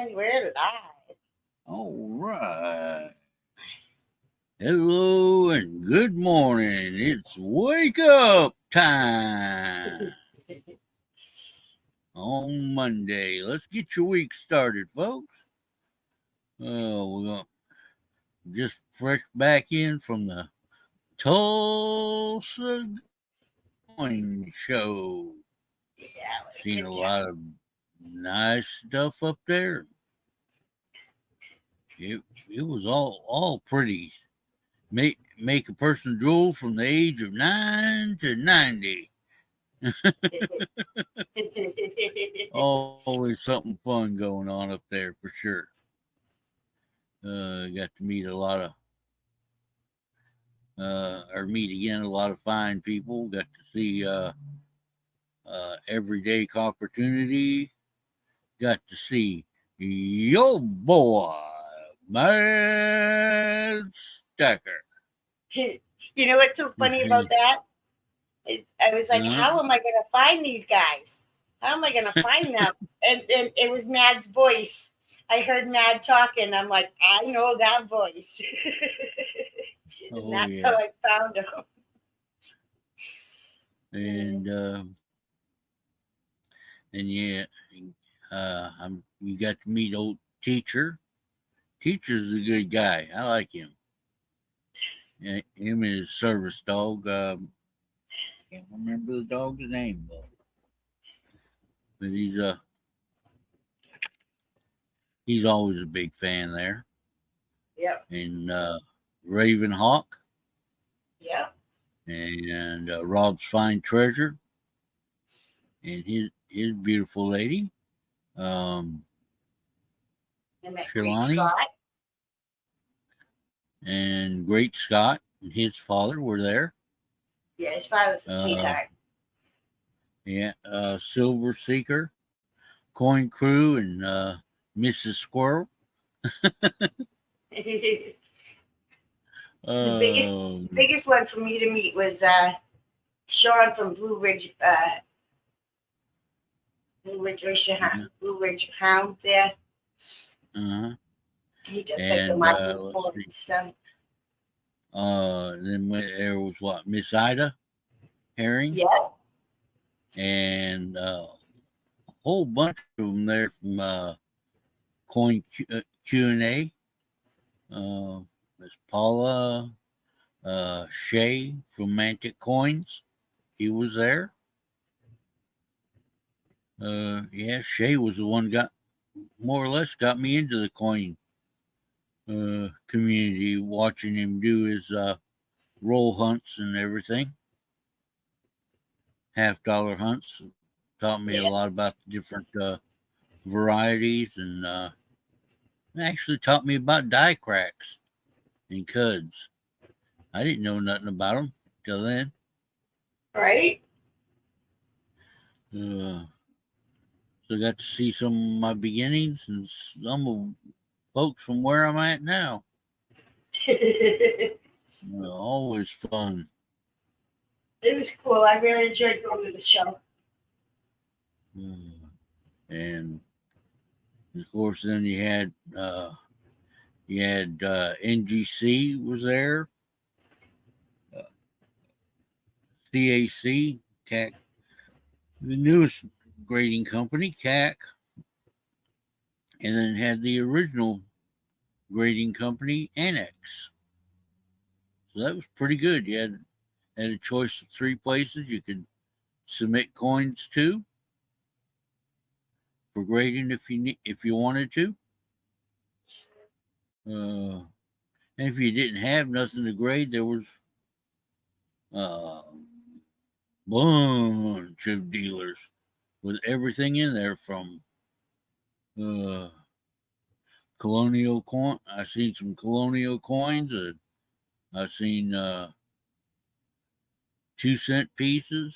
And we're live. All right. Hello and good morning. It's wake up time on Monday. Let's get your week started, folks. We're gonna just fresh back in from the Tulsa Coin Show. Yeah, what a Seen good a time. lot of nice stuff up there. It was all pretty. Make a person drool from the age of 9 to 90. Always something fun going on up there for sure. Got to meet a lot of, or meet again a lot of fine people. Got to see everyday opportunity. Got to see yo boy, Mad Stacker. You know what's so funny about that? I was like, Uh-huh. how am I going to find these guys? How am I going to find them? And it was Mad's voice. I heard Mad talking. I'm like, I know that voice. And Oh that's how yeah, I found him. and yeah, you got to meet old teacher. Teacher's a good guy. I like him. Him and his service dog. Can't remember the dog's name though. But he's always a big fan there. Yep, And Raven Hawk yep. and Rob's Fine Treasure and his beautiful lady, um, And that great Shilani Scott. and Great Scott and his father were there. Yeah, his father's a Uh, sweetheart. yeah, Silver Seeker, Coin Crew, and Mrs. Squirrel. the biggest Um, biggest one for me to meet was Sean from yeah, Blue Ridge Hound there. uh-huh. He does like the And market let's report see. and stuff. Then there was what Miss Ida Herring Yeah. and a whole bunch of them there from Q and A. Miss Paula Shay from Mantic Coins. He was there. Yeah, Shay was the one got more or less got me into the coin community, watching him do his roll hunts and everything, $50 hunts. Taught me a Yeah. lot about the different varieties and actually taught me about die cracks and cuds. I didn't know nothing about them till then. Right? Uh, so I got to see some of my beginnings and some of folks from where I'm at now. It Always fun. was cool. I really enjoyed going to the show. And of course, then you had NGC was there, uh, CAC, CAC, the newest grading company, CAC, and then had the original grading company, Annex. So that was pretty good. You had a choice of three places you could submit coins to for grading if you wanted to. And if you didn't have nothing to grade, there was a bunch of dealers with everything in there from uh, colonial coin. I seen some colonial coins. I've seen 2 cent pieces,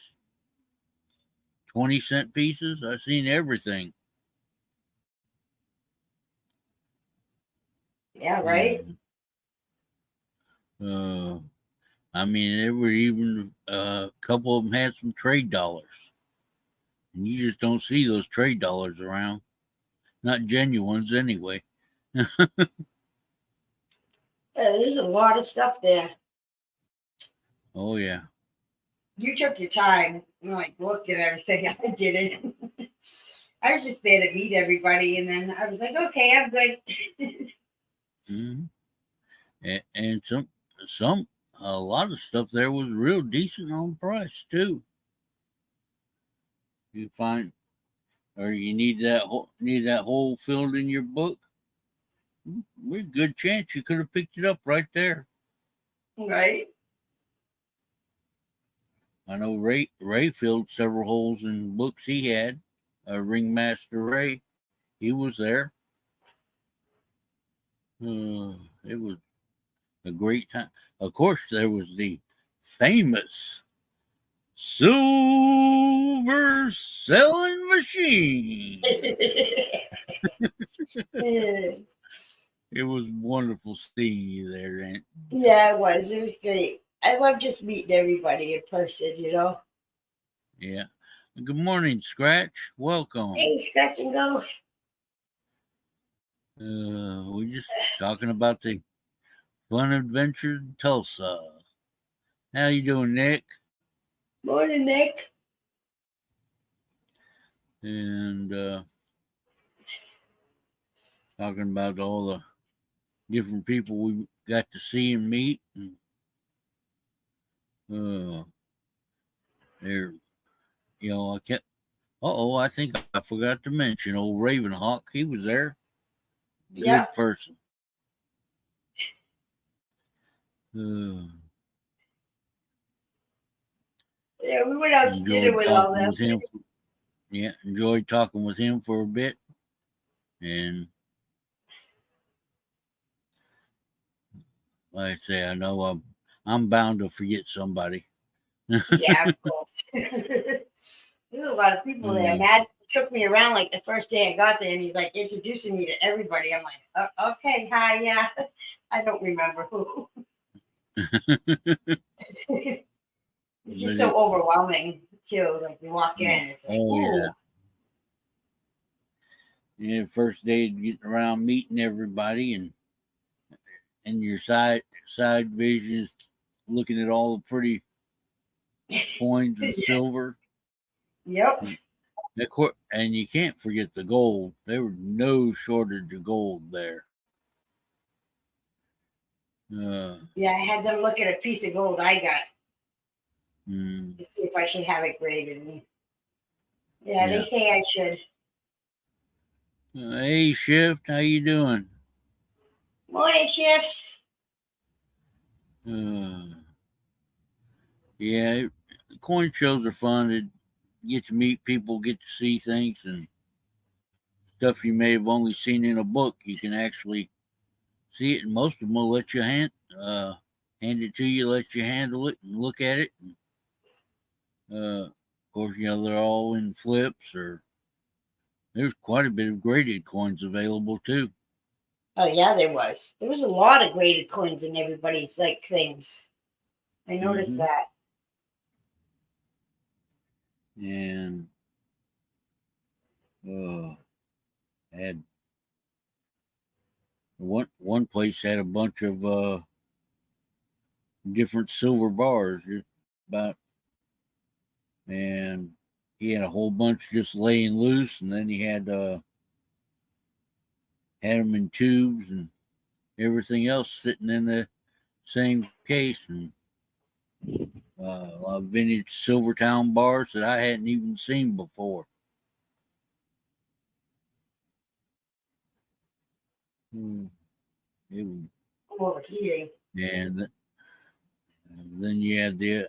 20 cent pieces. I've seen everything. Yeah, right? And I mean, there were even a couple of them had some trade dollars, and you just don't see those trade dollars around. not genuines anyway. There's a lot of stuff there. Oh yeah. You took your time and like looked at everything. I didn't. I was just there to meet everybody, and then I was like, okay, I'm good. Hmm. And some a lot of stuff there was real decent on price too. You find, or you need that hole filled in your book. With a good chance you could have picked it up right there. Right? I know Ray filled several holes in books he had. Ringmaster Ray, he was there. It was a great time. Of course, there was the famous silver selling machine. It was wonderful seeing you there, Aunt. Yeah, it was. It was great. I love just meeting everybody in person. Yeah. Good morning, Scratch. Welcome. Hey, scratch and go. We're just talking about the fun adventure in Tulsa. How you doing, Nick? Morning, Nick. And talking about all the different people we got to see and meet. And, there, I kept. I think I forgot to mention old Ravenhawk. He was there. Good Yeah. person. Uh, Yeah, we went out to dinner with all them. With him. Yeah, enjoyed talking with him for a bit, and like I say, I know I'm bound to forget somebody. Yeah, of course. There's a lot of people there. Matt took me around like the first day I got there, and he's like introducing me to everybody. I'm like, okay, hi, yeah. I don't remember who. It's just so overwhelming too. Like you walk in, it's like, ooh. Yeah, first day getting around meeting everybody, and your side vision is looking at all the pretty coins and silver. Yep. And you can't forget the gold. There was no shortage of gold there. Yeah, I had them look at a piece of gold I got to see if I should have it graded. Yeah, they say I should. Hey, Shift, how you doing? Morning, Shift. Yeah, coin shows are fun. You get to meet people, get to see things, and stuff you may have only seen in a book. You can actually see it, and most of them will let you hand it to you, let you handle it, and look at it. And, of course, they're all in flips, or there's quite a bit of graded coins available too. Oh yeah, there was. There was a lot of graded coins in everybody's like things. I noticed that. And had one place had a bunch of different silver bars, just about, and he had a whole bunch just laying loose, and then he had them in tubes and everything else sitting in the same case, and a lot of vintage Silvertown bars that I hadn't even seen before. It was overheating. And then you had the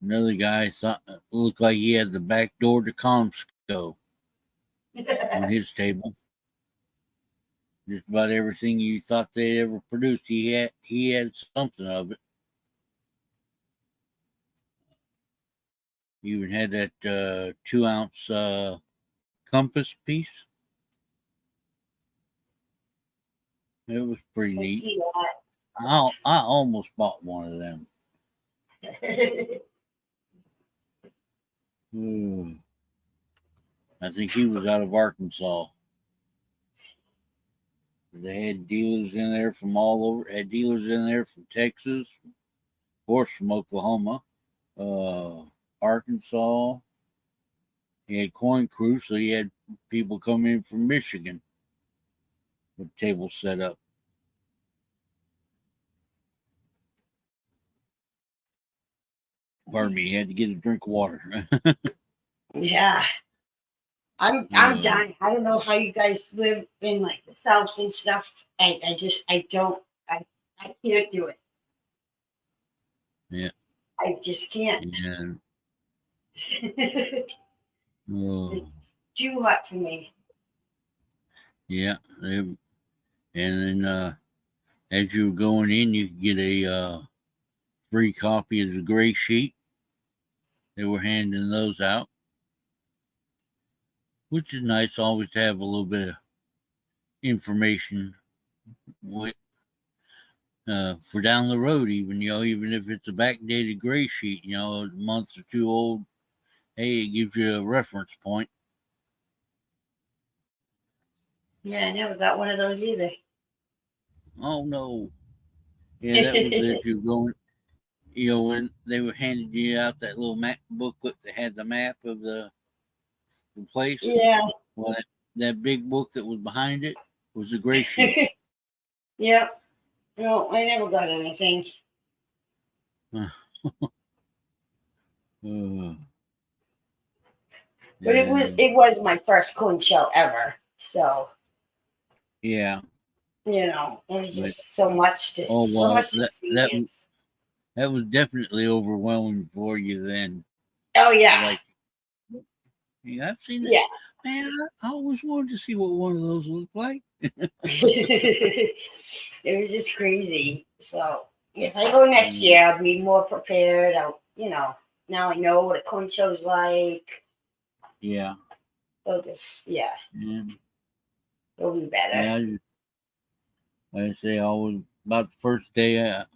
another guy thought looked like he had the back door to Comsco on his table. Just about everything you thought they ever produced, he had something of it. He even had that 2-ounce compass piece. It was pretty neat. I almost bought one of them. I think he was out of Arkansas. They had dealers in there from all over. Had dealers in there from Texas, of course, from Oklahoma, Arkansas. He had coin crew, so he had people come in from Michigan with tables set up. Pardon me, he had to get a drink of water. Yeah. I'm dying. I don't know how you guys live in like the South and stuff. I don't I can't do it. Yeah. I just can't. And It's too hot for me. yeah, and then as you were going in, you could get a free copy of the gray sheet. They were handing those out, which is nice. Always to have a little bit of information with, for down the road. Even even if it's a backdated gray sheet, a month or two old. Hey, it gives you a reference point. Yeah, I never got one of those either. Oh no, yeah, that was as you going. When they were handing you out that little map booklet that had the map of the place. Yeah. Well, that big book that was behind it was a gray sheet. Yeah. No, I never got anything. But it was my first coin show ever. So yeah, it was just so much to see. That was definitely overwhelming for you then. Oh yeah. Like, yeah, I've seen it. Yeah. Man, I always wanted to see what one of those looked like. It was just crazy. So if I go next year, I'll be more prepared. Now I know what a coin show's like. Yeah. It'll just, it'll be better. Yeah, like I say, always about the first day, a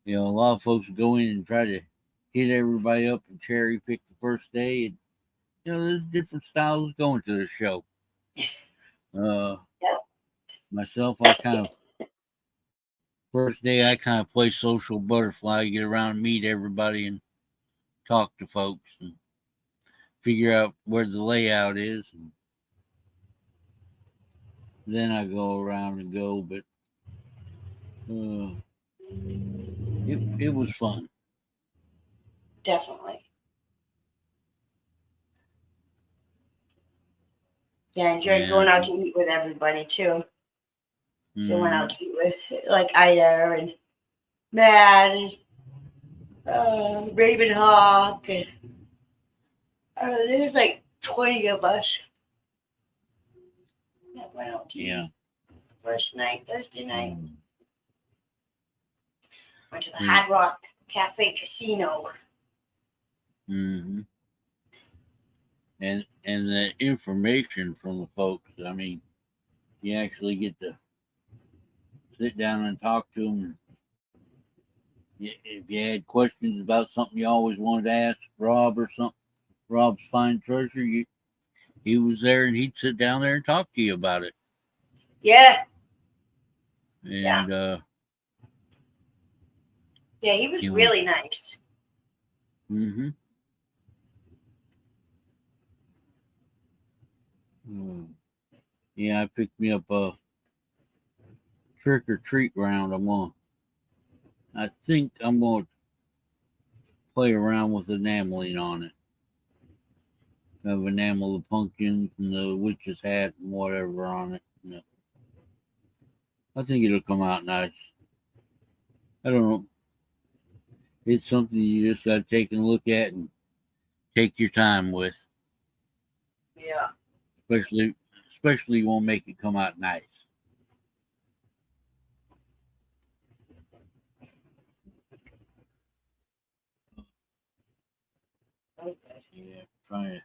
lot of folks go in and try to hit everybody up and cherry pick the first day. And, there's different styles going to the show. Myself, I kind of first day I kind of play social butterfly, get around and meet everybody and talk to folks and figure out where the layout is. And then I go around and go, but it was fun. Definitely. Yeah, I enjoyed going out to eat with everybody too. So I went out to eat with like Ida and Matt and Raven Hawk and there was like 20 of us that went out to eat. First night, Thursday night. Went to the Hard Rock Cafe Casino. Mm-hmm. And the information from the folks, I mean, you actually get to sit down and talk to them. If you had questions about something you always wanted to ask Rob or something, Rob's Fine Treasure, he was there and he'd sit down there and talk to you about it. Yeah. And yeah, he was really nice. Mm-hmm. Yeah, I picked me up a trick or treat round. I think I'm gonna play around with enameling on it. Have enamel the pumpkins and the witch's hat and whatever on it. I think it'll come out nice. I don't know. It's something you just got to take and look at and take your time with. Yeah. Especially you won't make it come out nice. Yeah, trying to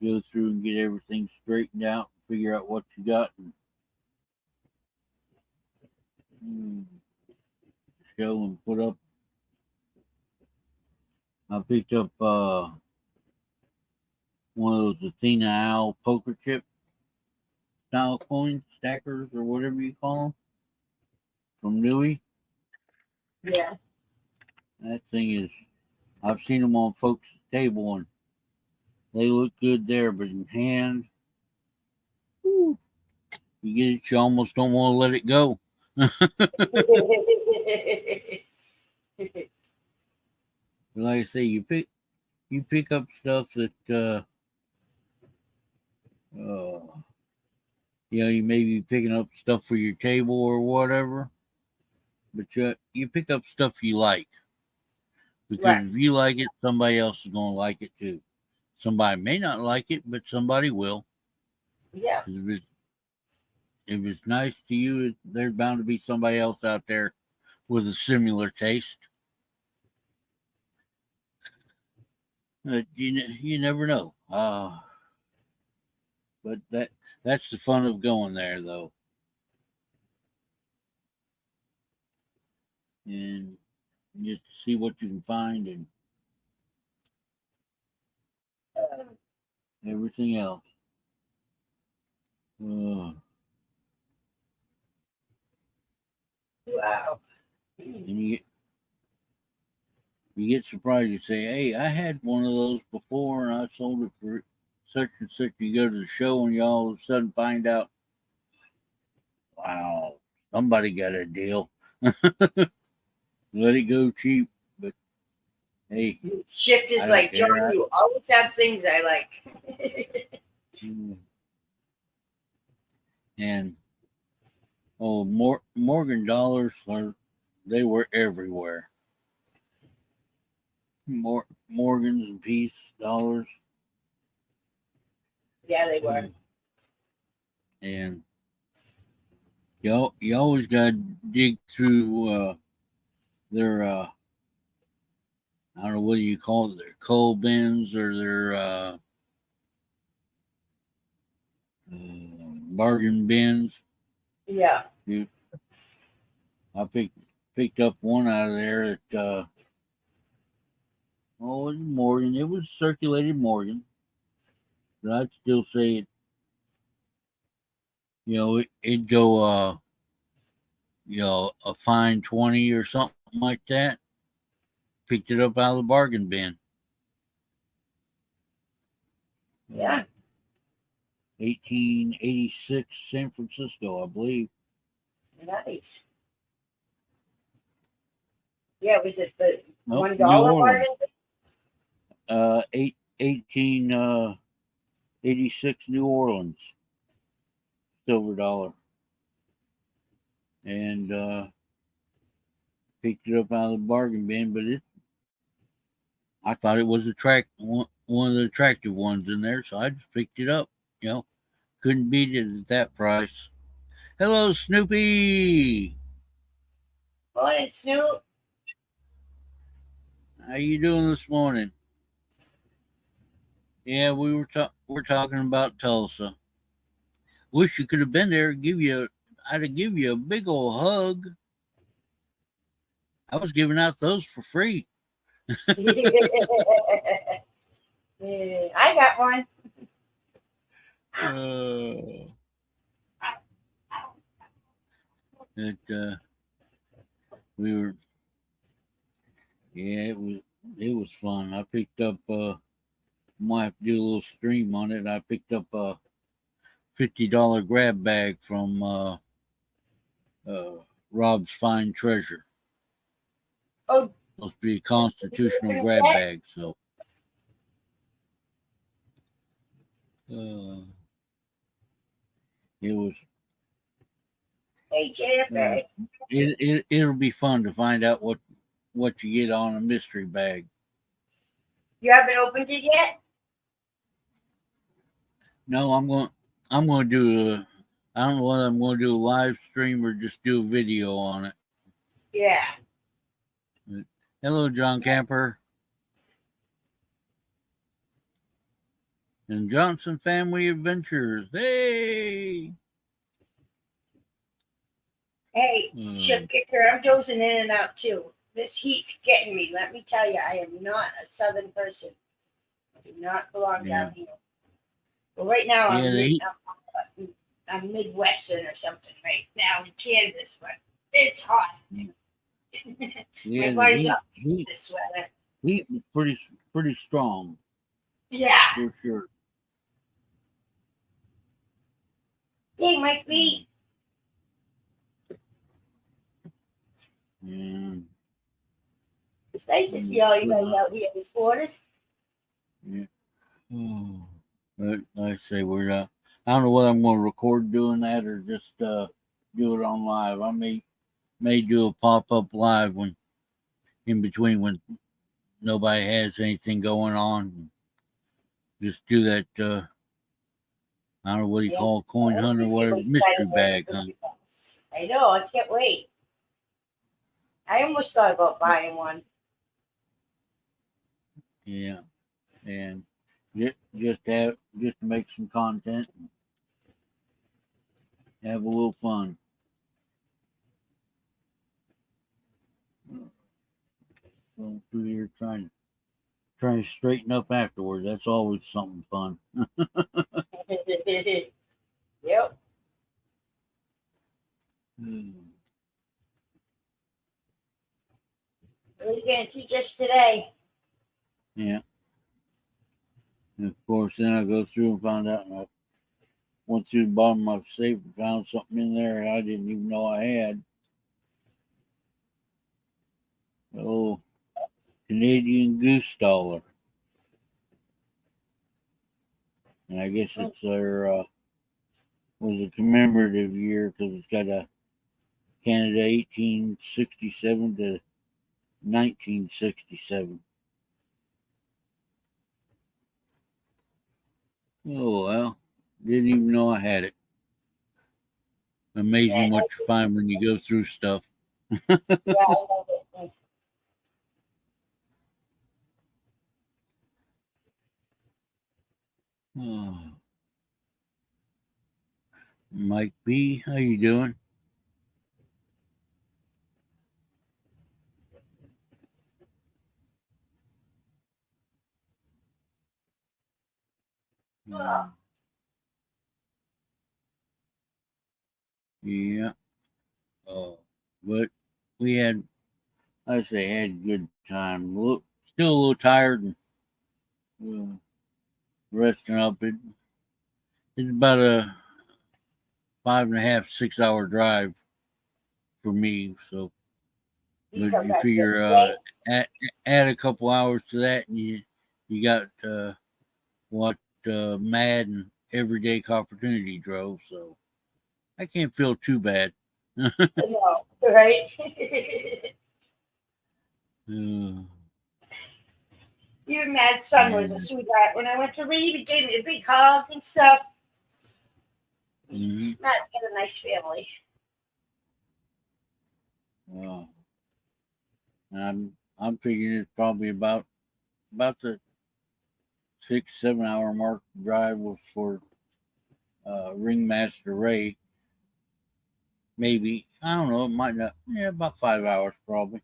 go through and get everything straightened out, figure out what you got, and show and put up. I picked up one of those Athena Owl poker chip style coins, stackers, or whatever you call them, from Newey. Yeah. That thing is, I've seen them on folks' table and they look good there, but in hand, whew, you get it, you almost don't want to let it go. Like I say, you pick up stuff that you may be picking up stuff for your table or whatever, but you pick up stuff you like, because Right. if you like it, somebody else is going to like it too. Somebody may not like it, but somebody will. Yeah. 'Cause if it's nice to you, there's bound to be somebody else out there with a similar taste. But you never know. But that's the fun of going there, though, and just see what you can find and everything else. Uh, Wow. and you get surprised. You say, "Hey, I had one of those before, and I sold it for such and such." You go to the show, and you all of a sudden find out, wow, somebody got a deal. Let it go cheap, but hey, Shift I is don't like, John, care. you always have things I like. And Morgan dollars they were everywhere. Morgans and Peace dollars. Yeah, they were. And you always got to dig through their I don't know what do you call it, their coal bins or their bargain bins. Yeah. You, I picked up one out of there that it was Morgan. It was circulated Morgan, but I'd still say it. It'd go a fine 20 or something like that. Picked it up out of the bargain bin. Yeah. 1886 San Francisco, I believe. Nice. Yeah, was it the Nope, New $1 Orleans. bargain? 1886 New Orleans silver dollar, and picked it up out of the bargain bin. But I thought it was one of the attractive ones in there, so I just picked it up. Couldn't beat it at that price. Hello, Snoopy. Morning, Snoop. How you doing this morning? Yeah, we're talking about Tulsa. Wish you could have been there. I'd have give you a big old hug. I was giving out those for free. Yeah, I got one. Uh, that we were, yeah, it was fun. I picked up. Might have to do a little stream on it. I picked up a $50 grab bag from Rob's Fine Treasure. Oh, Supposed to be a constitutional grab bag, so it was. hey, JFA. It'll be fun to find out what you get on a mystery bag. You haven't opened it yet? No, I'm going to do I don't know whether I'm going to do a live stream or just do a video on it. Yeah. Hello, John Camper and Johnson Family Adventures. Hey. Hey, Chef Kicker, I'm dozing in and out too. This heat's getting me. Let me tell you, I am not a southern person. I do not belong down here. Well, right now Yeah, they I'm Midwestern or something right now in Kansas, but it's hot. My yeah, the body's heat up heat this weather. heat was pretty strong Yeah, for sure. they might Mm. be. And It's nice to see all you guys out here this morning. yeah. Oh. But like I say, we're I don't know whether I'm going to record doing that or just do it on live. I may do a pop up live when in between when nobody has anything going on. Just do that. I don't know what you Yeah, call coin let hunt me or see whatever what you got mystery in there. bag hunt. I know, I can't wait. I almost thought about buying one. Yeah, and just to make some content, and have a little fun. Going through here trying to straighten up afterwards. That's always something fun. Yep. Hmm. What are you going to teach us today? Yeah, and of course then I go through and find out. And I went through the bottom of my safe and found something in there I didn't even know I had. Oh, Canadian goose dollar, and I guess Mm, it's their was a commemorative year because it's got a Canada 1867 to 1967. Oh well, didn't even know I had it. yeah, Amazing what you find when you go through stuff. yeah, I love it. Oh, Mike B, how you doing? Oh, Yeah. Oh, but we had, I say, had a good time. Still a little tired and uh, resting up. It's about a 5.5, 6 hour drive for me. So, you but come you back figure yesterday? add, add a couple hours to that, and you got what Mad and Everyday Opportunity drove. So I can't feel too bad. No, right? Uh, Even Matt's son was a and sweetheart. When I went to leave, he gave me a big hug and stuff. mhm, Matt's got a nice family. uh, I'm figuring it's probably about the 6, 7 hour mark drive was for Ringmaster Ray. Maybe I don't know. It might not. Yeah, about 5 hours probably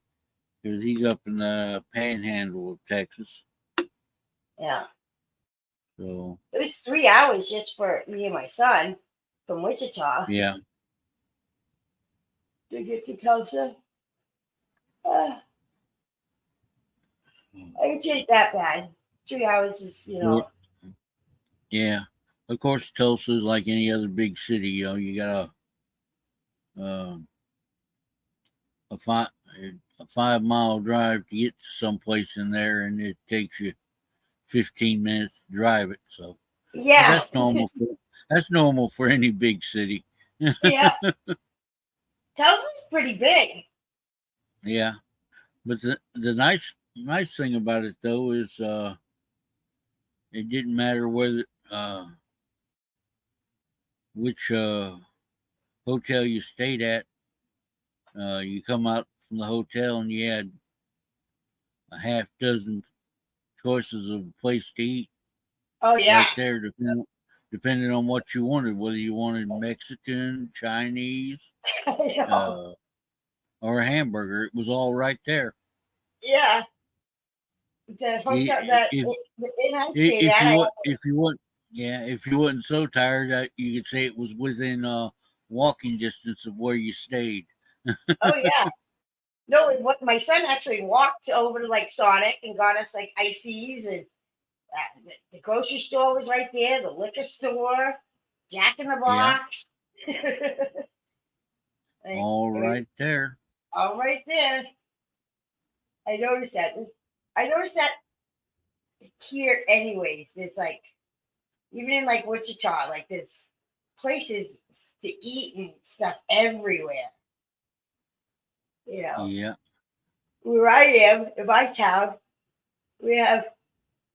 because he's up in the Panhandle of Texas. Yeah. So It was 3 hours just for me and my son from Wichita yeah, to get to Tulsa. Uh, I didn't take that bad. 3 hours is, Well, yeah. Of course, Tulsa is like any other big city. You got uh, a five a 5 mile drive to get to someplace in there, and it takes you 15 minutes to drive it. So, but yeah. that's normal for any big city. Yeah. Tulsa's pretty big. Yeah, but the nice thing about it though is it didn't matter whether which hotel you stayed at. You come out from the hotel and you had a half dozen choices of a place to eat Oh, yeah. right there, depending on what you wanted, whether you wanted Mexican, Chinese, I know. uh, or a hamburger. It was all right there. Yeah. The hotel, I- If the inn I stayed if at, you want if you want Yeah, if you wasn't so tired, you could say it was within walking distance of where you stayed. Oh yeah. No, what my son actually walked over to like Sonic and got us like ices, and the grocery store was right there, the liquor store, Jack in the Yeah, Box. Like, all it was right there. all right there. I noticed that. I noticed that here, anyways. There's like even in like Wichita, like there's places to eat and stuff everywhere. You know, Yeah. where I am in my town, we have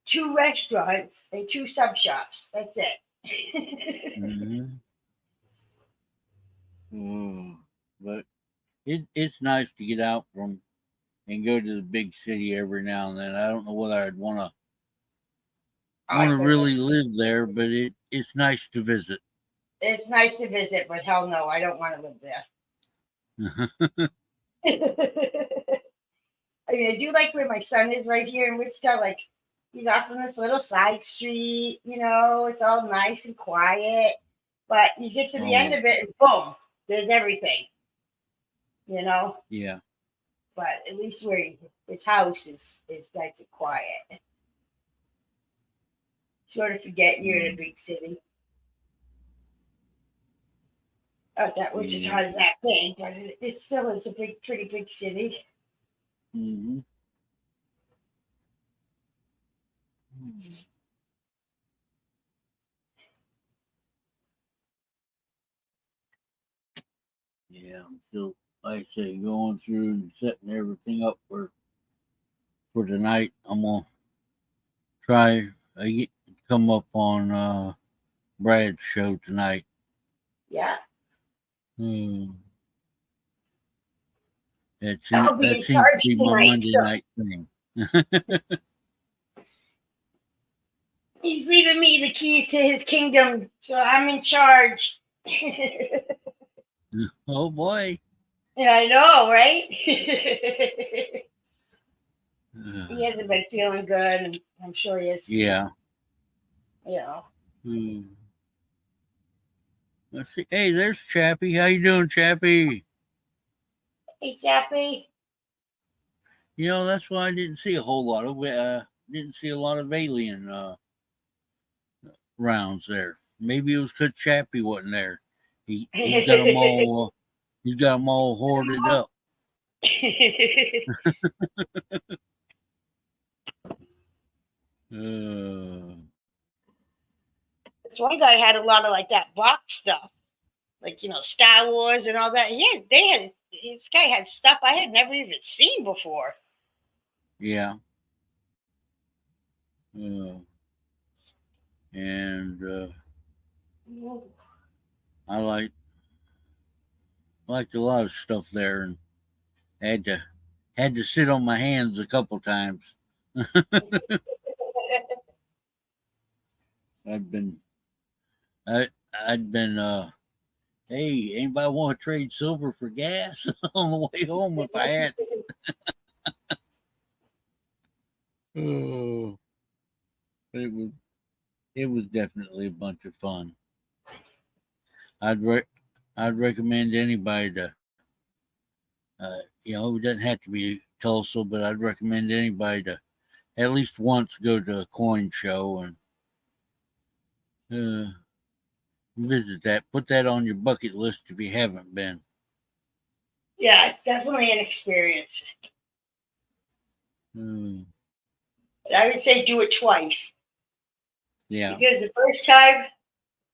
two restaurants and two sub shops. That's it. Hmm. But it's nice to get out from and go to the big city every now and then. I don't know whether I'd want I to couldn't. really live there, but it's nice to visit. It's nice to visit, but hell no, I don't want to live there. I mean, I do like where my son is right here in Wichita. Like, he's off on this little side street. It's all nice and quiet. But you get to the end Oh of it, and boom, there's everything. You know. yeah. But at least where his house is nice and quiet. Sort of forget you're in a Mm, big city. Not that yeah. Wichita is that big, but it still is a pretty big city. Hmm. Yeah. So, like I say, going through and setting everything up for tonight. I'm gonna try come up on Brad's show tonight. Yeah, Hmm. I'll be That in seems to charge be my tonight. Monday So night thing. he's leaving me the keys to his kingdom, so I'm in charge. Yeah, Oh boy. I know, right? he Uh, hasn't been feeling good, and I'm sure he is. yeah. You know, Hmm. Let's see. Hey, there's Chappie. How you doing, Chappie? hey, Chappie. That's why I didn't see a whole lot of didn't see a lot of alien rounds there. Maybe it was because Chappie wasn't there. He's got them all he's got them all hoarded up. Uh, This one guy had a lot of like that box stuff, like Star Wars and all that. This guy had stuff I had never even seen before. yeah. Uh, and I liked a lot of stuff there, and had to had to sit on my hands a couple times. I'd been I'd been hey, anybody want to trade silver for gas on the way home if I had? Oh, it was it was definitely a bunch of fun. I'd re- I'd recommend anybody to it doesn't have to be Tulsa, but I'd recommend anybody to at least once go to a coin show and uh, visit that. Put that on your bucket list if you haven't been. Yeah, it's definitely an experience. Uh, I would say do it twice yeah. because the first time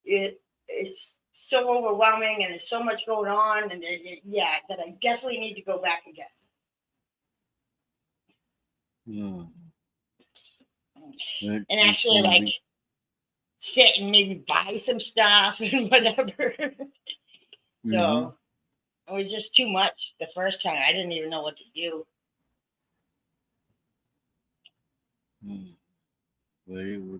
it's so overwhelming and there's so much going on, and yeah, that I definitely need to go back again. Uh, And it's actually, going to like, be. sit and maybe buy some stuff and whatever. Mm-hmm. So it was just too much the first time. I didn't even know what to do. But it was.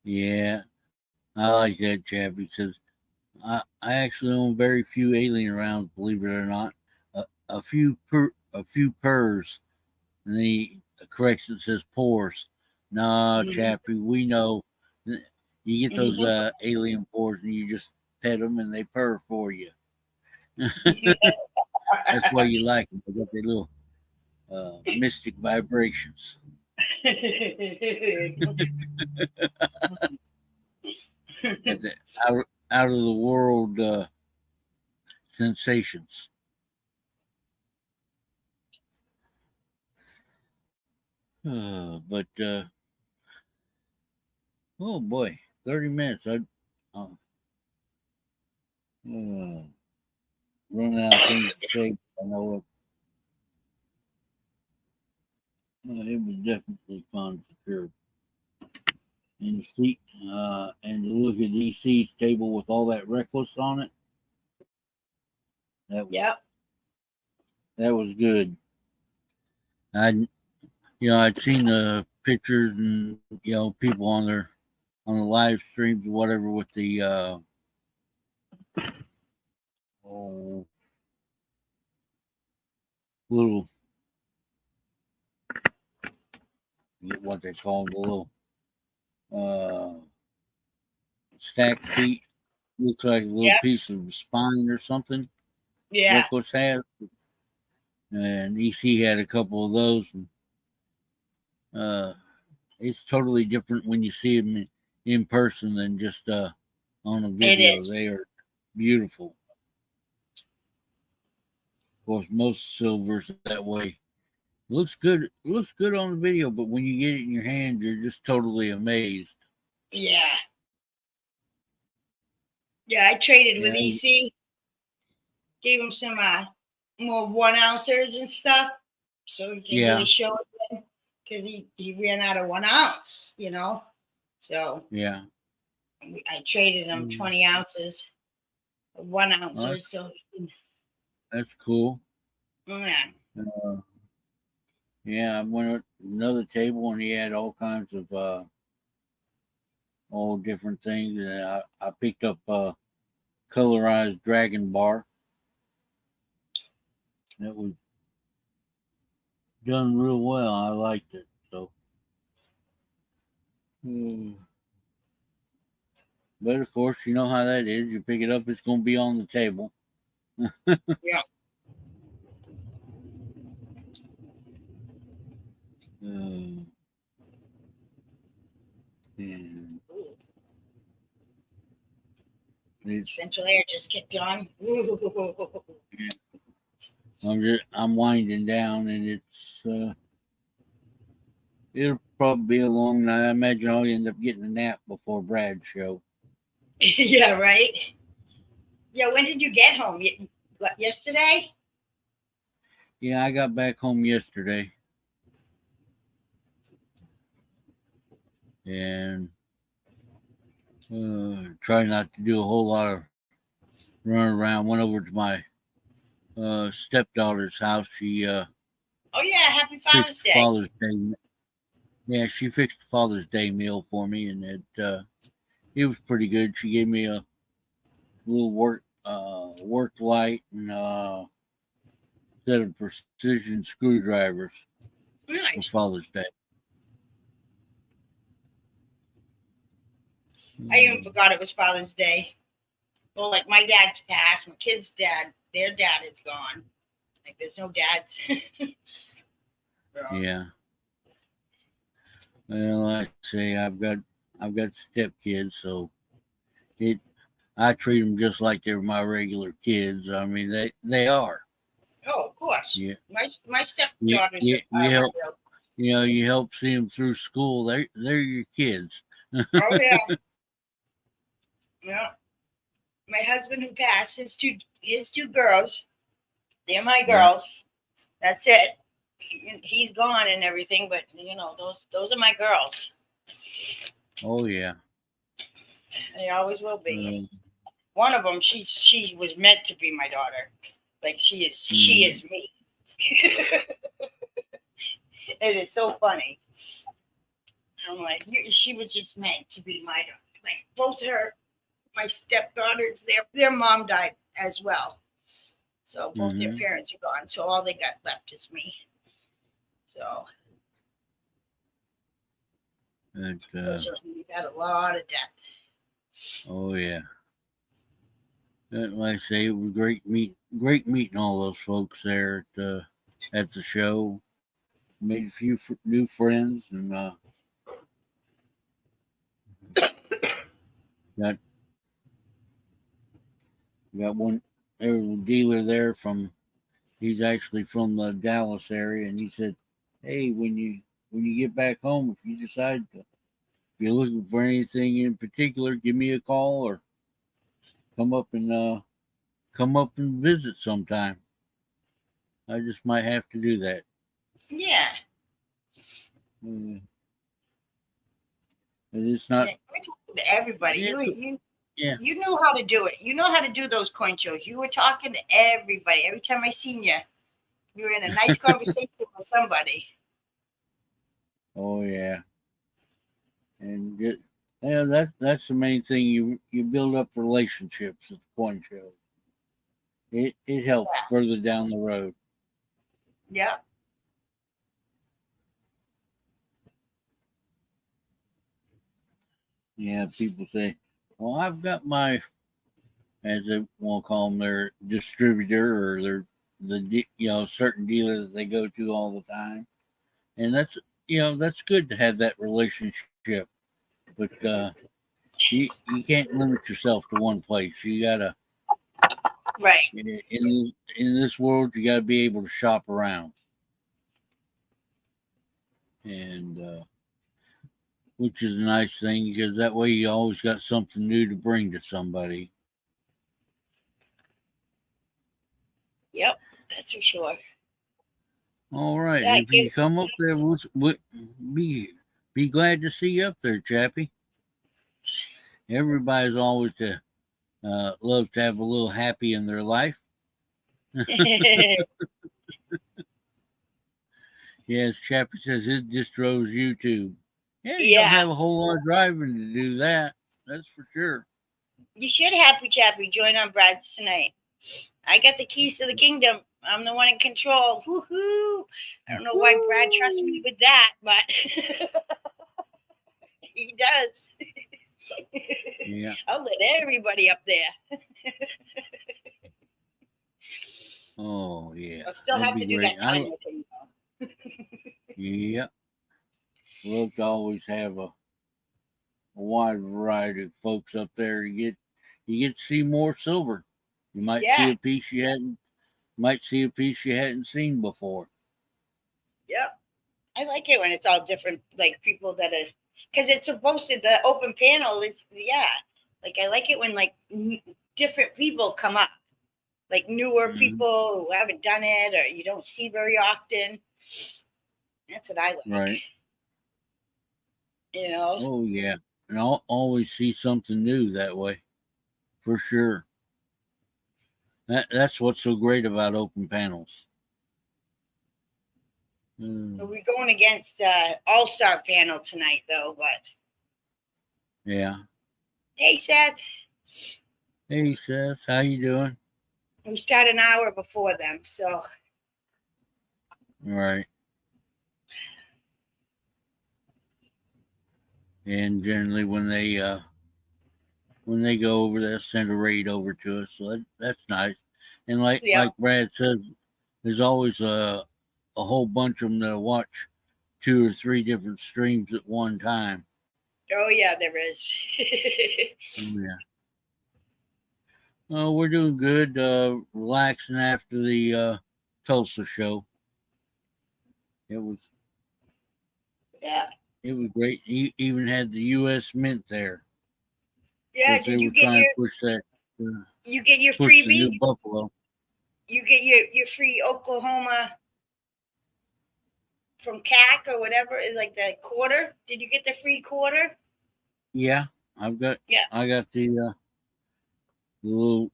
Yeah, I like that chap because I actually own very few alien rounds, believe it or not. A few purs, and corrects it, says pores. Nah, Mhm. Chappie, we know. You get those Mhm. alien pores, and you just pet them, and they purr for you. That's why you like them. They got their little mystic vibrations. And the out of the world sensations. But oh boy, 30 minutes. Uh, uh, running out of things to say. I know it was definitely fun for sure. And the seat, and to look at EC's table with all that reckless on it. That Yep. that was good. I I'd seen the pictures and people on the live streams or whatever with the oh, little what they call the little uh, stack feet. Looks like a little Yep. piece of spine or something. Yeah. Reckless has, and EC had a couple of those. And, it's totally different when you see them in person than just on a It video. is. They are beautiful. Of course, most silvers that way. Looks good. Looks good on the video, but when you get it in your hand, you're just totally amazed. Yeah. Yeah. I traded with Yeah, EC. Gave him some more 1 ounces and stuff, so he can really yeah, show it because he ran out of 1 ounce. So yeah. I traded him Mm. 20 ounces of 1 ounces. Well, So that's cool. yeah. Uh, yeah, I went to another table and he had all kinds of all different things, and I picked up colorized dragon bar that was done real well. I liked it. So, mm. But of course, you know how that is. You pick it up, it's going to be on the table. Yeah. Uh, and it's Central Air just kicked on. yeah, I'm winding down, and it'll probably be a long night. I imagine I'll end up getting a nap before Brad's show. Yeah, right. Yeah, when did you get home? Yesterday? Yeah, I got back home yesterday, and try not to do a whole lot of running around. Went over to my stepdaughter's house. She Oh yeah, happy Father's fixed Day. Father's Day. Yeah, she fixed a Father's Day meal for me, and it was pretty good. She gave me a little work light and set of precision screwdrivers for Nice. Father's Day. I even Mm, forgot it was Father's Day. Well, like my dad's passed, my kid's dad, their dad is gone. Like there's no dads. So, yeah. Well, like I say, I've got stepkids, so it I treat them just like they're my regular kids. I mean, they are. oh, of course. Yeah, My you, stepdaughters you, are you my help real. you help see them through school. They're your kids. Oh yeah, yeah. My husband who passed, his two girls, they're my Yeah. girls. That's it. He's gone and everything, but those are my girls. Oh yeah. They always will be. Uh, One of them, she was meant to be my daughter. Like she mm, is me. It is so funny. I'm like, she was just meant to be my daughter. Like both my stepdaughters, their mom died as well. So both their mm-hmm. parents are gone. So all they got left is me. So But, Unfortunately, we got a lot of death. oh yeah. But like I say, it was great meeting all those folks there at the show. Made a few new friends, and got got one. There was a dealer there from. He's actually from the Dallas area, and he said, "Hey, when you get back home, if you decide to, if you're looking for anything in particular, give me a call or come up and uh, come up and visit sometime. I just might have to do that." Yeah. Uh, it's not. Yeah, we're talking to everybody. It's, yeah. You know how to do it. You know how to do those coin shows. You were talking to everybody. Every time I seen you, you were in a nice conversation with somebody. Oh yeah. And yeah, that's the main thing. You build up relationships at the coin show. It helps further down the road. Yeah. Yeah, people say, "Well, I've got my," as they want to call them, their distributor or certain dealer that they go to all the time, and that's good to have that relationship, but you can't limit yourself to one place. You gotta Right. in this world, you gotta be able to shop around, and which is a nice thing because that way you always got something new to bring to somebody. Yep. That's for sure. All right, That if you gives. come up there, we'll be glad to see you up there, Chappie. Everybody's always to love to have a little happy in their life. Yes, Chappie says it distro's YouTube. Yeah, you don't Yeah. have a whole lot of driving to do that. That's for sure. You should happy chappy join on Brad's tonight. I got the keys to the kingdom. I'm the one in control. Woohoo! I don't know why Brad trusts me with that, but he does. Yeah. I'll let everybody up there. Oh yeah. I'll still That'd have be to do great. that timer thing though. Yeah. Love to always have a wide variety of folks up there. You get to see more silver. You might see Yeah. a piece you hadn't seen before. Yep. I like it when it's all different, like people that are, because it's supposed to, the open panel is, yeah. Like I like it when like different people come up, like newer Mm-hmm. people who haven't done it or you don't see very often. That's what I like. Right. You know? Oh yeah. And I'll always see something new that way. For sure. That's what's so great about open panels. So we're going against All-Star panel tonight though, but Yeah. hey Seth. Hey Seth, how you doing? We start an hour before them, so Right. And generally when they go over, they'll send a raid over to us. So that's nice. And yeah. like Brad says, there's always a whole bunch of them that watch 2 or 3 different streams at one time. Oh yeah, there is. Yeah. Oh, we're doing good. Relaxing after the Tulsa show. It was Yeah. It was great. He even had the U.S. Mint there Yeah. because they Did you were get trying your to push that, push the freebie? new Buffalo. You get your free Oklahoma from CAC or whatever is like the quarter. Did you get the free quarter? Yeah, Yeah. I got the little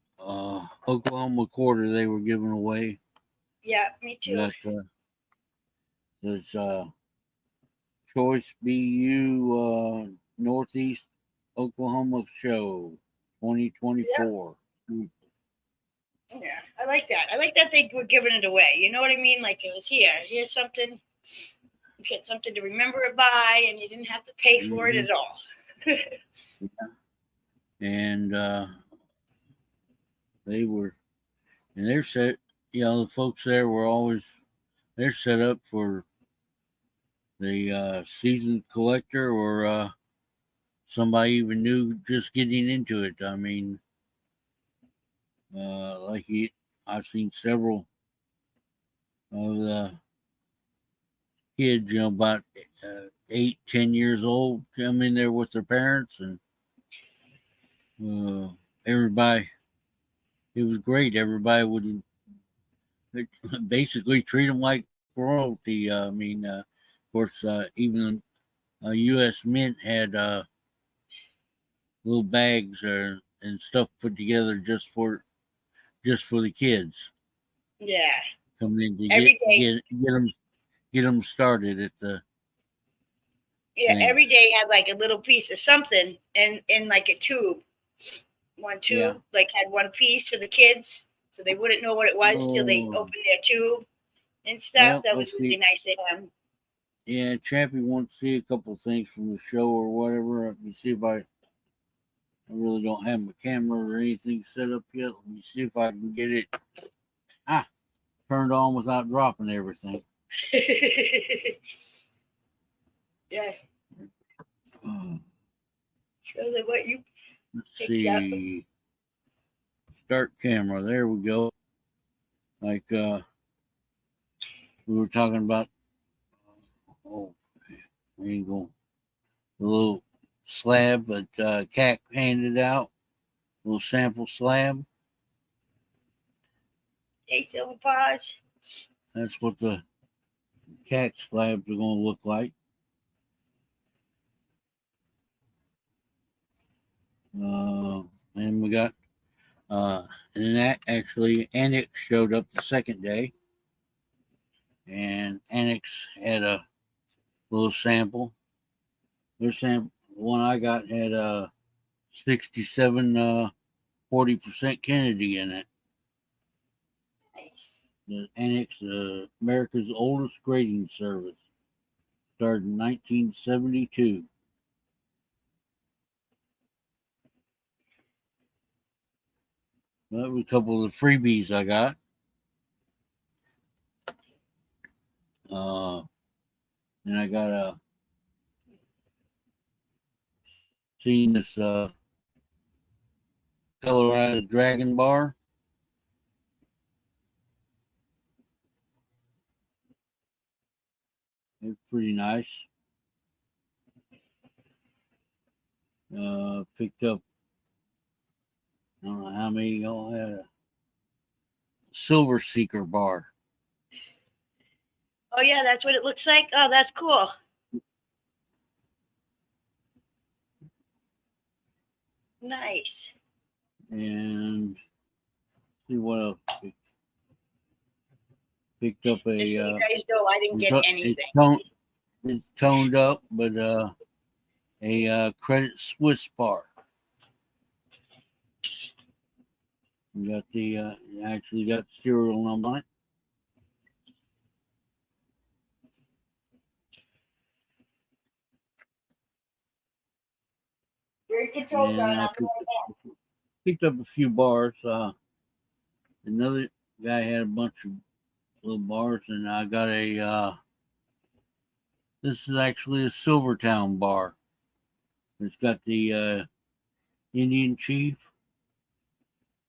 Oklahoma quarter they were giving away. Yeah, me too. Got there's Choice BU Northeast Oklahoma Show 2024. Yeah. Yeah, I like that. I like that they were giving it away. You know what I mean? Like it was here. Here's something. get something to remember it by, and you didn't have to pay for it at all. And they were, and they're set. The folks there were always they're set up for the seasoned collector or somebody even new just getting into it. I mean, I've seen several of the kids, about 8, 10 years old, come in there with their parents, and everybody. It was great. Everybody would basically treat them like royalty. I mean, of course, even U.S. Mint had little bags and stuff put together just for the kids Yeah. coming in to Every day. get them started at the Yeah, things. every day had like a little piece of something in like a tube. One tube, Yeah. like had one piece for the kids, so they wouldn't know what it was till they Oh, opened their tube and stuff. well, That was let's really see. nice of him. Yeah, Chappie wants to see a couple of things from the show or whatever. Let me see if I really don't have my camera or anything set up yet. Let me see if I can get it turned on without dropping everything. Yeah. Show them what you Let's picked up. see. Start camera. There we go. Like we were talking about. Oh, we ain't going. The little slab that CAC handed out. Little sample slab. Hey, Silver Paws. That's what the CAC slabs are going to look like. And we got, and that actually, Annex showed up the second day. And Annex had a little sample. Their sample, the one I got had a 67, 40% Kennedy in it. Nice. The Annex, America's oldest grading service, started in 1972. That was a couple of the freebies I got. And I got seen this Colorado Dragon bar. It's pretty nice. Picked up, I don't know how many y'all had a Silver Seeker bar. Oh yeah, that's what it looks like. Oh, that's cool. Nice. And see what else. Picked up a. Just so you guys know, I didn't get anything. It's toned up, but a Credit Suisse bar. You got the actually got the serial number on it. Very controlled, John. And I'll be right back. picked up a few bars. Another guy had a bunch of little bars, and I got a. This is actually a Silvertown bar. It's got the Indian Chief,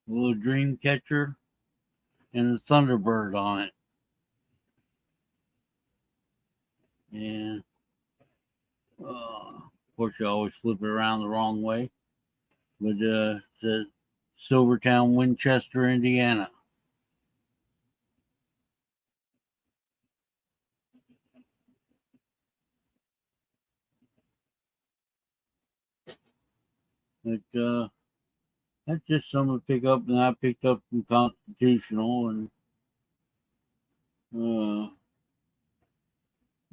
a little Dream Catcher, and the Thunderbird on it. And of course, you always flip it around the wrong way. But it's a Silvertown, Winchester, Indiana. But that's just something to pick up, and I picked up some Constitutional, and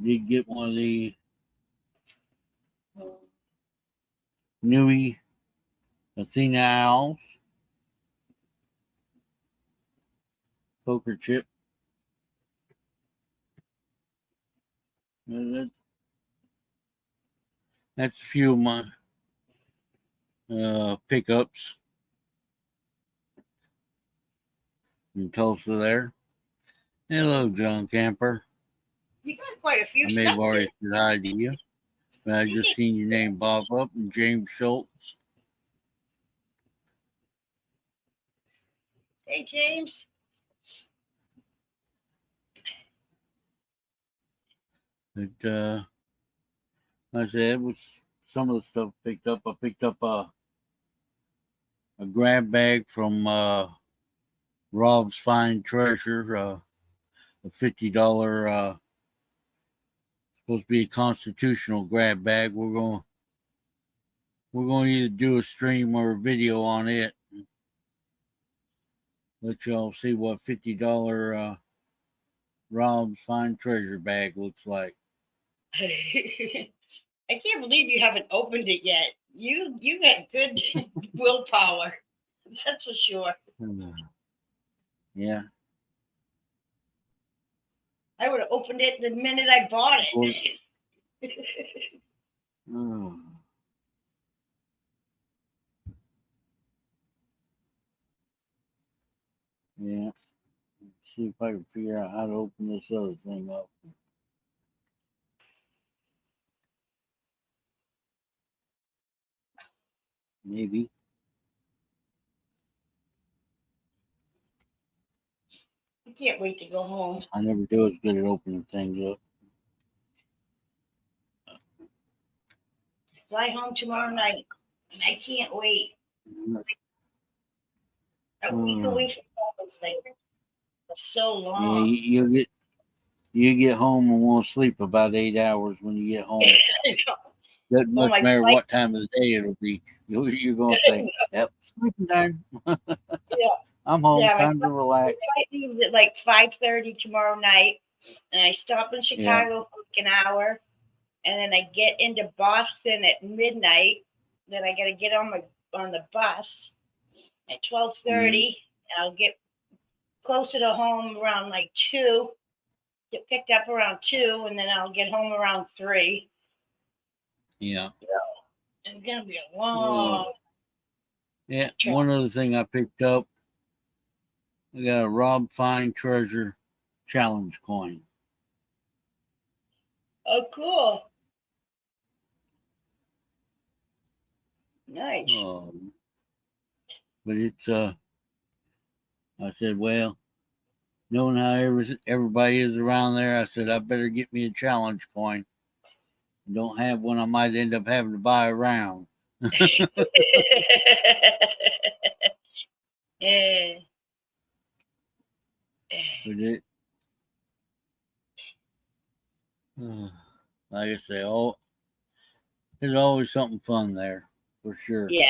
did get one of the Nui Athena Owls poker chip. That's a few of my pickups in Tulsa there. Hello, John Camper. You got quite a I few may have stuff already there. said hi to you, but I just seen your name pop up, and James Schultz. Hey, James. But like I said, it was some of the stuff picked up. I picked up a grab bag from Rob's Fine Treasure, a $50 supposed to be a constitutional grab bag. We're going to either do a stream or a video on it. Let y'all see what $50 Rob's Fine Treasure bag looks like. I can't believe you haven't opened it yet. You got good willpower. That's for sure. Yeah. I would have opened it the minute I bought it. Oh. Yeah. See if I can figure out how to open this other thing up. Maybe. I can't wait to go home. I never do as good at opening things up. Fly home tomorrow night. And I can't wait. A week away from home is like so Yeah, long. you get home and won't sleep about 8 hours when you get home. Doesn't Oh, much my matter flight, what time of the day it'll be. You're gonna say, "Yep, sleeping time. yeah, I'm home. yeah, Time to my relax." flight leaves at like 5:30 tomorrow night, and I stop in Yeah, Chicago for like an hour, and then I get into Boston at midnight. Then I got to get on the bus at 12:30. I'll get closer to home around like 2. Get picked up around 2, and then I'll get home around 3. yeah, So it's gonna be a uh, long yeah. trip. One other thing I picked up, I got a Rob Fine Treasure challenge coin. Oh, cool. Nice. But it's I said, well, knowing how everybody is around there, I said I better get me a challenge coin. Don't have one, I might end up having to buy a round. Yeah. But it, like I say, there's always something fun there for sure. Yeah.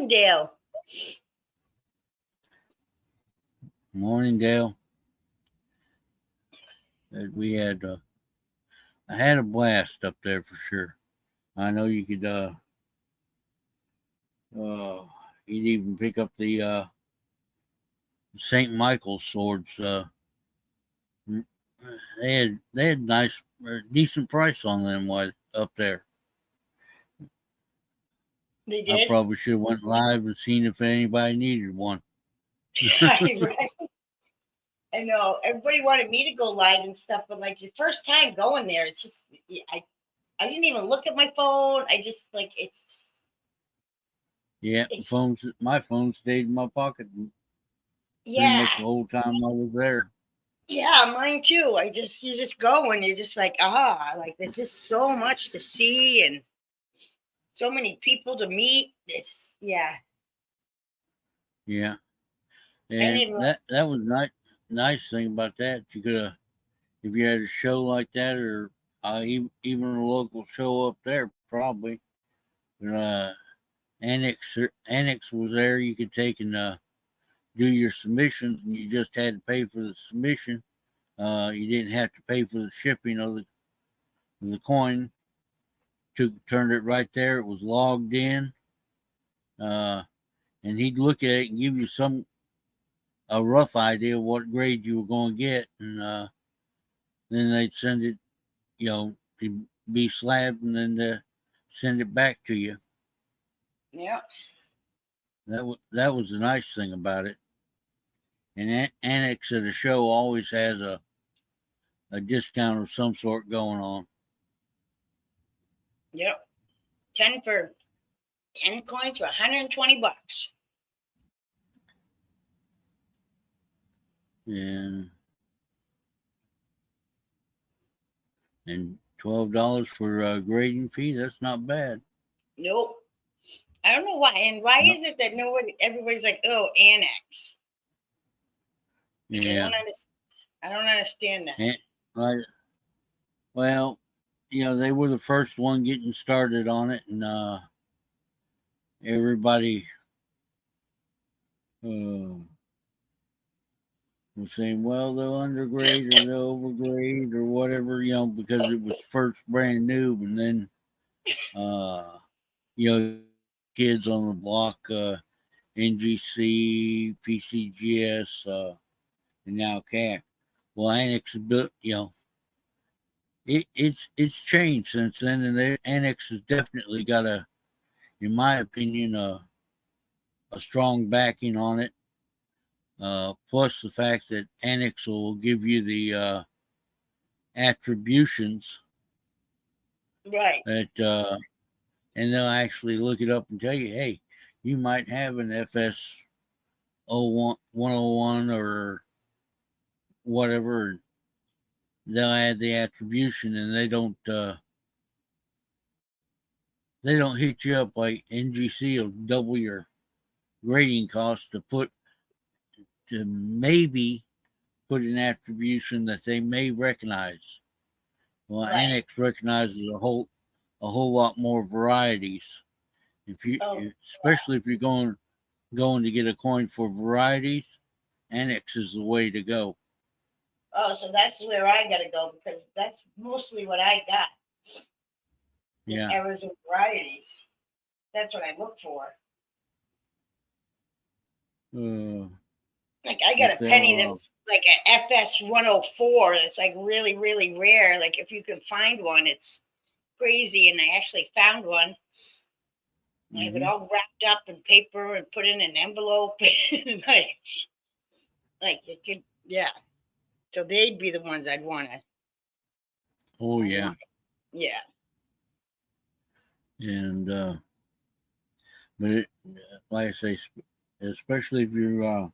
Dale. Morning, Dale. We had I had a blast up there for sure. I know you could you'd even pick up the St. Michael's swords. They had nice decent price on them up there. They I did. probably should have went live and seen if anybody needed one. Right. I know everybody wanted me to go live and stuff, but like the first time going there, it's just I didn't even look at my phone. I just like Yeah, it's my phone stayed in my pocket pretty yeah. much the whole time I was there. Yeah, mine too. You just go and you're just like, like there's just so much to see and so many people to meet. It's yeah. Yeah, I didn't and even that was nice thing about that. You could have, if you had a show like that, or even a local show up there, probably. But, Annex was there. You could take and do your submissions, and you just had to pay for the submission. You didn't have to pay for the shipping of the coin. Turned it right there. It was logged in, and he'd look at it and give you a rough idea of what grade you were going to get, and then they'd send it, to be slabbed and then to send it back to you. Yeah. That was the nice thing about it. And Annex at a show always has a discount of some sort going on. Yep. 10 coins for $120. And $12 for a grading fee. That's not bad. Nope. I don't know why. And why No. is it that everybody's like, oh, Annex? Yeah. I don't understand that. Well, they were the first one getting started on it, and everybody was saying, well, they'll undergrade or they'll overgrade or whatever, because it was first brand new, and then, kids on the block, NGC, PCGS, and now CAC. Well, Annex is built, it's changed since then, and the Annex has definitely got in my opinion, a strong backing on it. Plus the fact that Annex will give you the attributions, Right. that and they'll actually look it up and tell you, hey, you might have an FS 101 or whatever. They'll add the attribution, and they don't hit you up like NGC will double your grading cost to maybe put an attribution that they may recognize. Well, Right. Annex recognizes a whole lot more varieties. Especially if you're going to get a coin for varieties, Annex is the way to go. Oh, so that's where I got to go because that's mostly what I got. Yeah. Errors and varieties. That's what I look for. Like I got a penny that's like an FS 104. That's like really, really rare. Like if you can find one, it's crazy. And I actually found one. I have it all wrapped up in paper and put in an envelope. like it could, yeah. So they'd be the ones I'd want to. Oh yeah. Yeah. And but like I say, especially if you're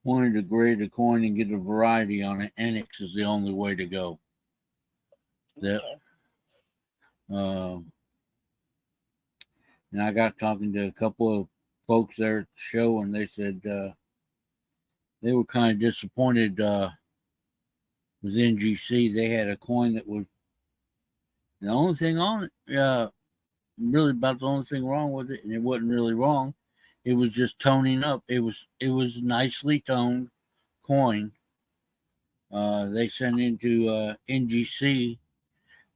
wanting to grade a coin and get a variety on it, Annex is the only way to go. That and I got talking to a couple of folks there at the show, and they said they were kind of disappointed with NGC. They had a coin that was the only thing on it, really about the only thing wrong with it, and it wasn't really wrong. It was just toning up. It was nicely toned coin. They sent into NGC,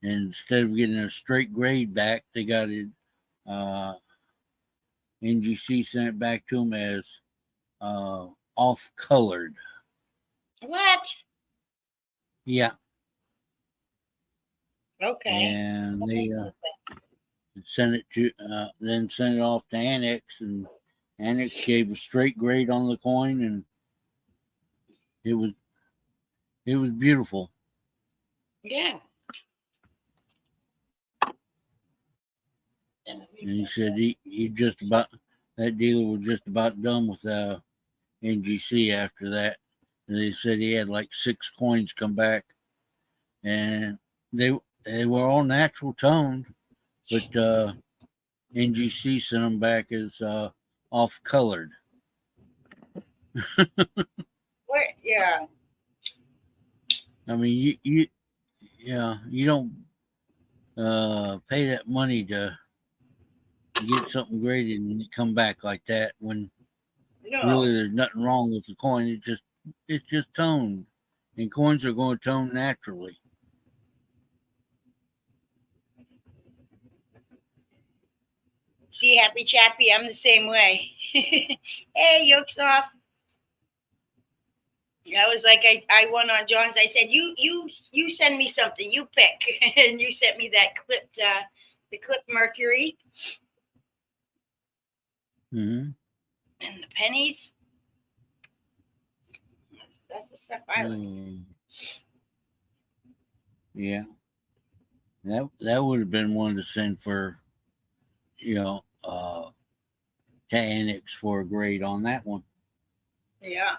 and instead of getting a straight grade back, they got it. NGC sent it back to them as off colored. What? Yeah. Okay. And they sent it off to Annex, and Annex gave a straight grade on the coin, and it was beautiful. Yeah. And he said he just about, that dealer was just about done with NGC after that. And they said he had like 6 coins come back, and they were all natural toned, but NGC sent them back as off colored. Yeah. I mean, you don't pay that money to get something graded and come back like that when really there's nothing wrong with the coin. It's just toned, and coins are going to tone naturally. See, Happy Chappy, I'm the same way. Hey, yolks off. I was like, I won on John's. I said, you send me something, you pick, and you sent me that clipped, the clipped Mercury Mm-hmm. and the pennies. That's the stuff I like. Yeah, that would have been one to send for, you know, to Annex for a grade on that one. Yeah.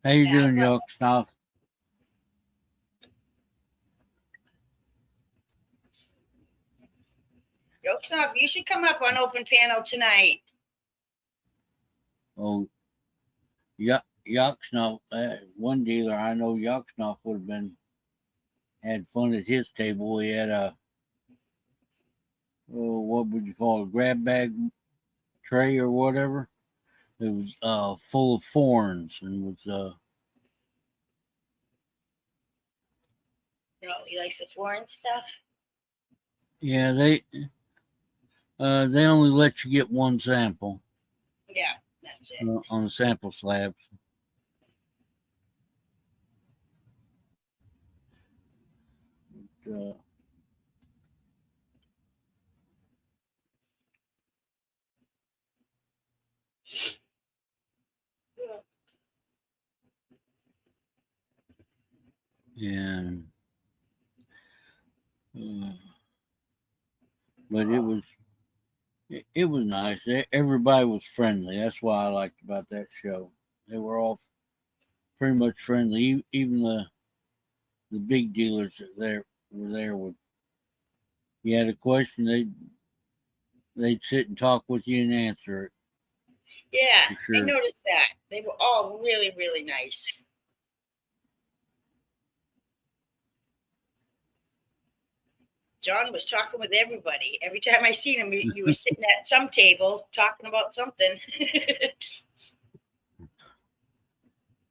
How you Yeah. doing, York Stuff? Yoksnov, you should come up on open panel tonight. Oh, Yucksnuff. One dealer I know, Yucksnuff would have been had fun at his table. He had a what would you call it, a grab bag tray or whatever. It was full of forms and was He likes the foreign stuff. yeah, they only let you get one sample. Yeah, that's it. On the sample slabs. Uh, and but it was nice. Everybody was friendly. That's what I liked about that show. They were all pretty much friendly. Even the big dealers that there were there with. You had a question, they'd sit and talk with you and answer it. Yeah, For I sure. noticed that. They were all really, really nice. John was talking with everybody. Every time I seen him, you were sitting at some table talking about something.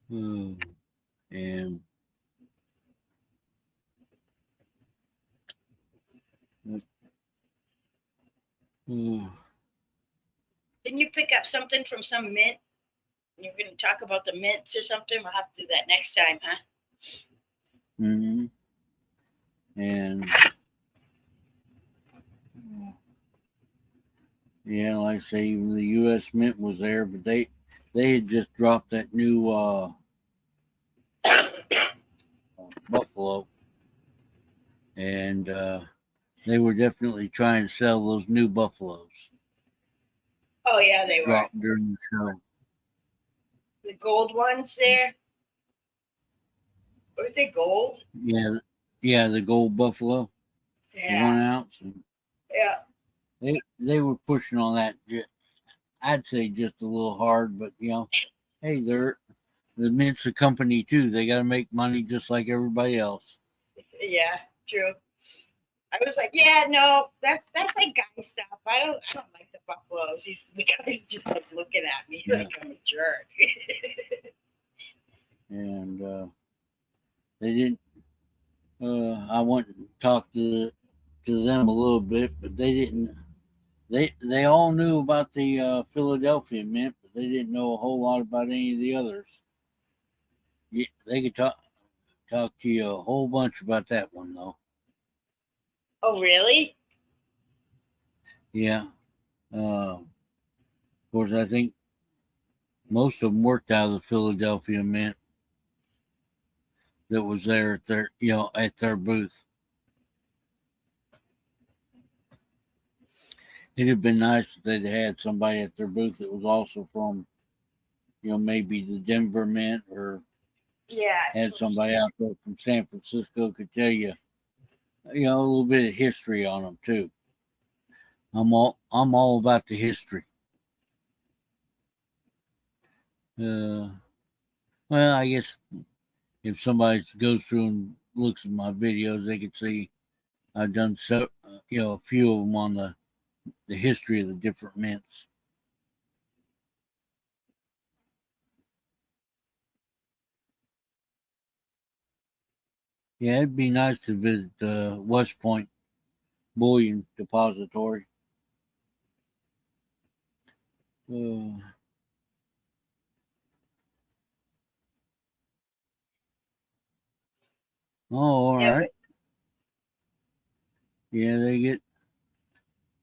And Didn't you pick up something from some mint? You're going to talk about the mints or something? We'll have to do that next time, huh? mm-hmm. And yeah, like I say, even the U.S. Mint was there, but they had just dropped that new Buffalo, and they were definitely trying to sell those new Buffaloes. Oh, yeah, they were. Dropped during the show. The gold ones there? Were they gold? Yeah, the gold Buffalo, Yeah. the 1 ounce. Yeah. They were pushing on that. I'd say just a little hard, but hey, they're the mint's a company too. They got to make money just like everybody else. Yeah, true. I was like, yeah, no, that's like guy stuff. I don't like the buffaloes. The guy's just like looking at me like I'm a jerk. And they didn't. I went to talk to them a little bit, but they didn't. They all knew about the Philadelphia mint, but they didn't know a whole lot about any of the others. They could talk to you a whole bunch about that one though. Oh, really? Yeah. Of course, I think most of them worked out of the Philadelphia mint that was there at their booth. It'd have been nice if they'd had somebody at their booth that was also from, maybe the Denver Mint, or had somebody out there from San Francisco could tell you, a little bit of history on them too. I'm all about the history. Well, I guess if somebody goes through and looks at my videos, they could see I've done a few of them on the history of the different mints. Yeah, it'd be nice to visit West Point Bullion Depository. Oh, all Yeah, right. Yeah, they get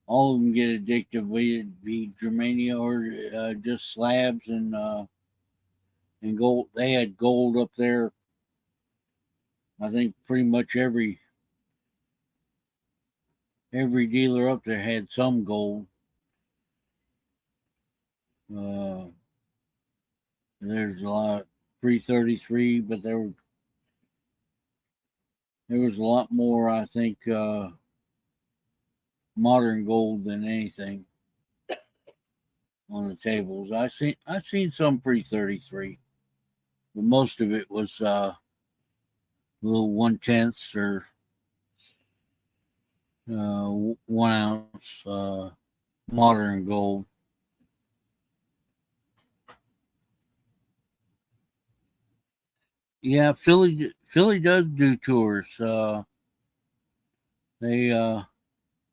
all of them get addictive. Be it be Germania or just slabs and gold. They had gold up there. I think pretty much every dealer up there had some gold. Uh, there's a lot 333, but there was a lot more. I think modern gold than anything on the tables. I seen some pre 33, but most of it was little 1/10 or 1 ounce modern gold. Yeah, Philly does do tours. They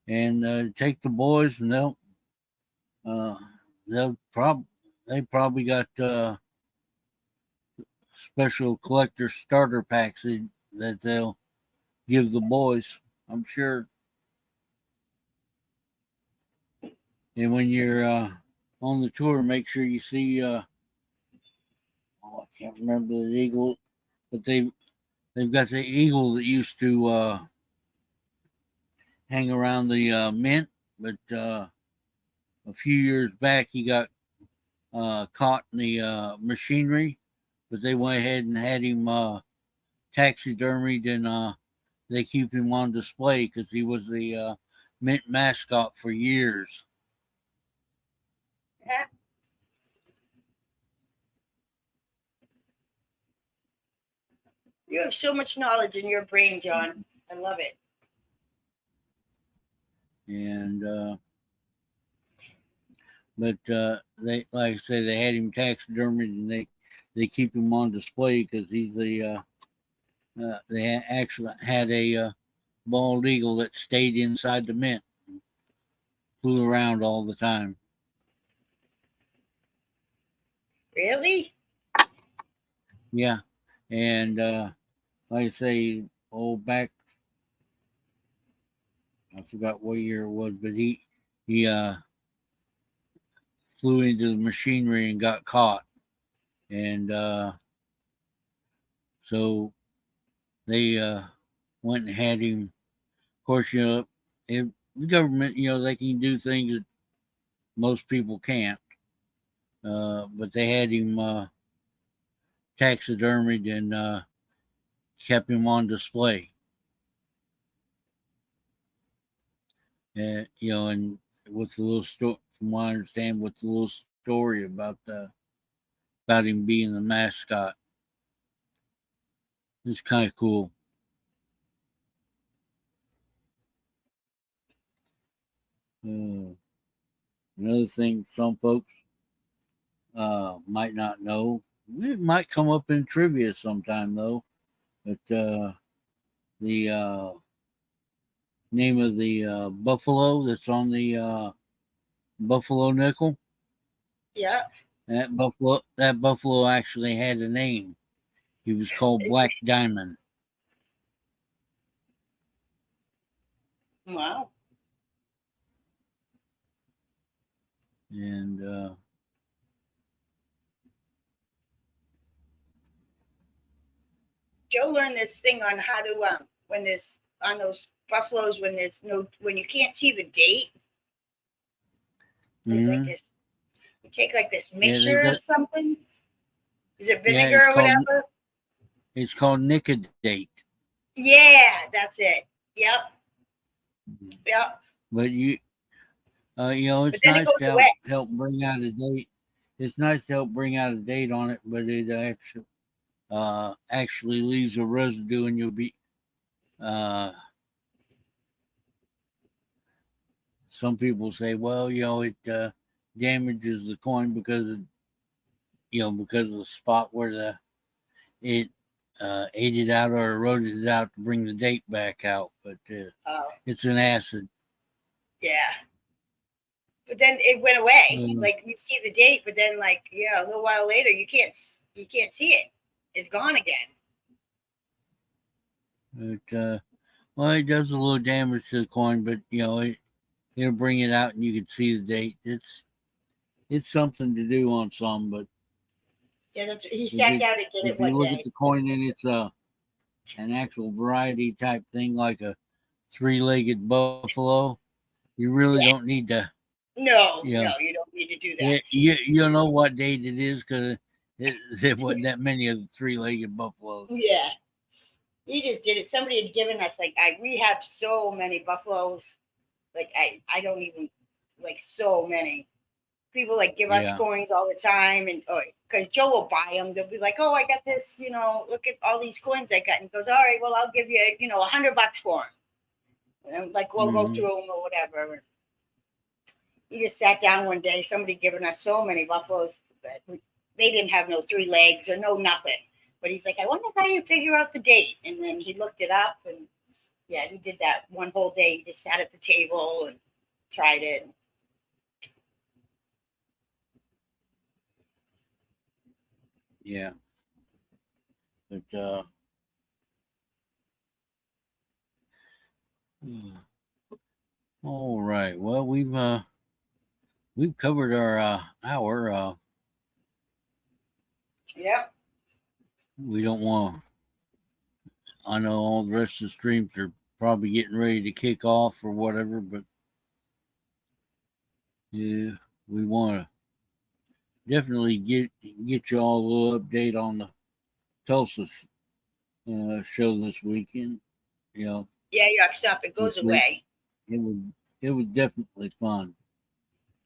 and take the boys, and uh, they'll prob they probably got special collector starter packs that they'll give the boys. I'm sure. And when you're on the tour, make sure you see. Oh, I can't remember the eagle, but they've got the eagle that used to hang around the mint, but a few years back he got caught in the machinery, but they went ahead and had him taxidermied, and they keep him on display because he was the mint mascot for years. yeah. You have so much knowledge in your brain, John. I love it. And but they, like I say, they had him taxidermied, and they keep him on display because he's they actually had a bald eagle that stayed inside the mint, flew around all the time. Really? Yeah, and like I say, back, I forgot what year it was, but he flew into the machinery and got caught, and so they went and had him. Of course, if the government, they can do things that most people can't, but they had him taxidermied and kept him on display. And with the little story, from what I understand, with the little story about him being the mascot, it's kind of cool. Uh, Another thing, some folks might not know. It might come up in trivia sometime, though. But the name of the buffalo that's on the buffalo nickel, Yeah. that buffalo actually had a name. He was called Black Diamond. Wow. And Joe learned this thing on how to when there's on those buffaloes when there's no when you can't see the date. There's like mm-hmm. this. You take like this Yeah, they mixture or got something. Is it yeah. vinegar or whatever? It's called Nicodate. Yeah, that's it. Yep. Yep. But But it's then it nice goes to away. help bring out a date. It's nice to help bring out a date on it, but it actually leaves a residue, and you'll be uh, some people say, well, it damages the coin because of the spot where it ate it out or eroded it out to bring the date back out. But Oh, it's an acid. yeah. but then it went away. Uh, Like you see the date, but then like yeah, a little while later you can't see it. It's gone again. well, it does a little damage to the coin, but it'll bring it out and you can see the date. It's something to do on some, but Yeah, that's he if sat it down and did it if you one look at day. the coin and it's an actual variety type thing like a three-legged buffalo, you really Yeah. don't need to. No, Yeah, no, you don't need to do that. you'll know what date it is because there wasn't that many of the three-legged buffaloes. Yeah. He just did it. Somebody had given us like we have so many buffaloes. Like I don't even like so many. People like give us Yeah. coins all the time, and because Joe will buy them, they'll be like, "Oh, I got this, look at all these coins I got," and he goes, "All right, well, I'll give you, $100 for them." And like we'll go Hmm. through them or whatever. He just sat down one day. Somebody given us so many buffaloes that they didn't have no three legs or no nothing. But he's like, "I wonder how you figure out the date." And then he looked it up, and yeah, he did that one whole day. He just sat at the table and tried it. Yeah. But all right. Well, we've covered our hour. Yep. We don't want. I know all the rest of the streams are probably getting ready to kick off or whatever, but yeah, we want to definitely get you all a little update on the Tulsa show this weekend. You know, Yeah, yuck, stop. It this goes week away. it was definitely fun.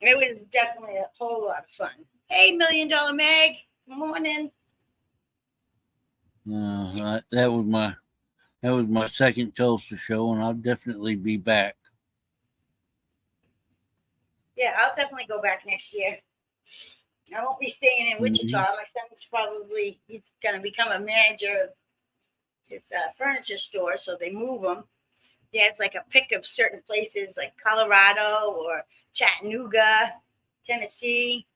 It was definitely a whole lot of fun. Hey, $1 Million Meg. Good morning. That was my second Tulsa show, and I'll definitely be back. Yeah, I'll definitely go back next year. I won't be staying in Wichita. Hmm. My son's he's going to become a manager of his furniture store, so they move him. He has like a pick of certain places like Colorado or Chattanooga, Tennessee,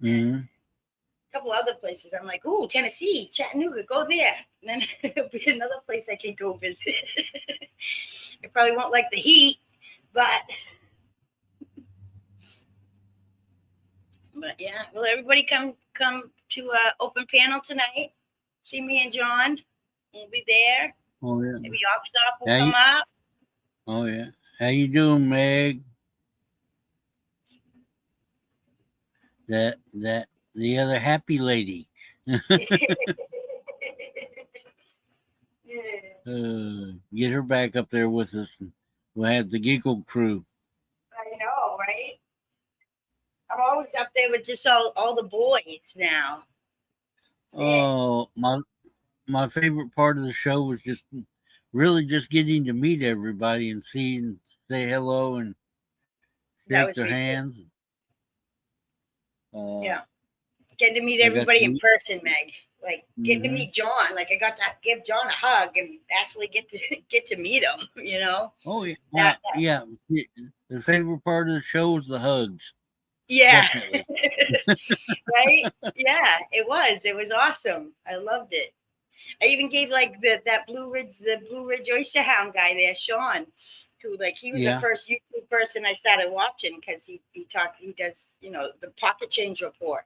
Hmm. a couple other places. I'm like, ooh, Tennessee, Chattanooga, go there. And then there'll be another place I can go visit. I probably won't like the heat, but yeah. Will everybody come to open panel tonight? See me and John. We'll be there. Oh yeah. Maybe Oxnard will How come you? up. Oh yeah. How you doing, Meg? That the other happy lady. Get her back up there with us. And we'll have the giggle crew. I know, right? I'm always up there with just all the boys now. That's it. Oh, my favorite part of the show was just really just getting to meet everybody and see and say hello and That shake was their me too. hands. Uh, Yeah. Getting to meet I got to everybody in meet. person, Meg. Like getting to Hmm. meet John. Like I got to give John a hug and actually get to get to meet him, you know? Oh yeah, That yeah. The favorite part of the show was the hugs. yeah. Definitely. Right? Yeah, it was. It was awesome. I loved it. I even gave like the Blue Ridge Oyster Hound guy there, Sean, who like he was the Yeah. first YouTube person I started watching because he does the pocket change report,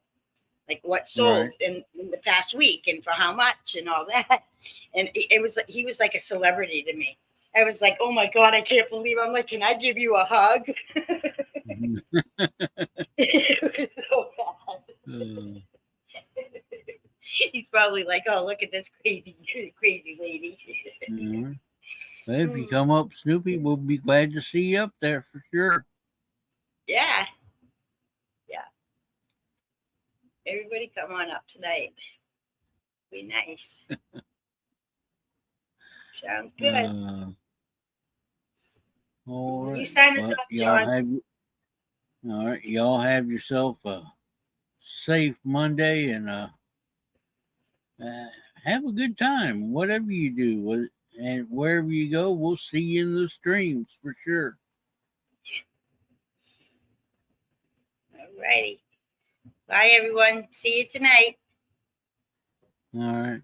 like what sold Right. in the past week and for how much and all that, and it was he was like a celebrity to me. I was like, oh my god, I can't believe. I'm like, can I give you a hug? Mhm. It was so bad. Uh, He's probably like, oh, look at this crazy crazy lady. mhm. Well, if you Mm, come up, Snoopy, we'll be glad to see you up there for sure. yeah, yeah. Everybody come on up tonight. Be nice. Sounds good. Uh, all You right. sign us Well, off, John. all right. Y'all have yourself a safe Monday and uh, have a good time. Whatever you do, and wherever you go, we'll see you in the streams for sure. righty. Bye, everyone. See you tonight. All right.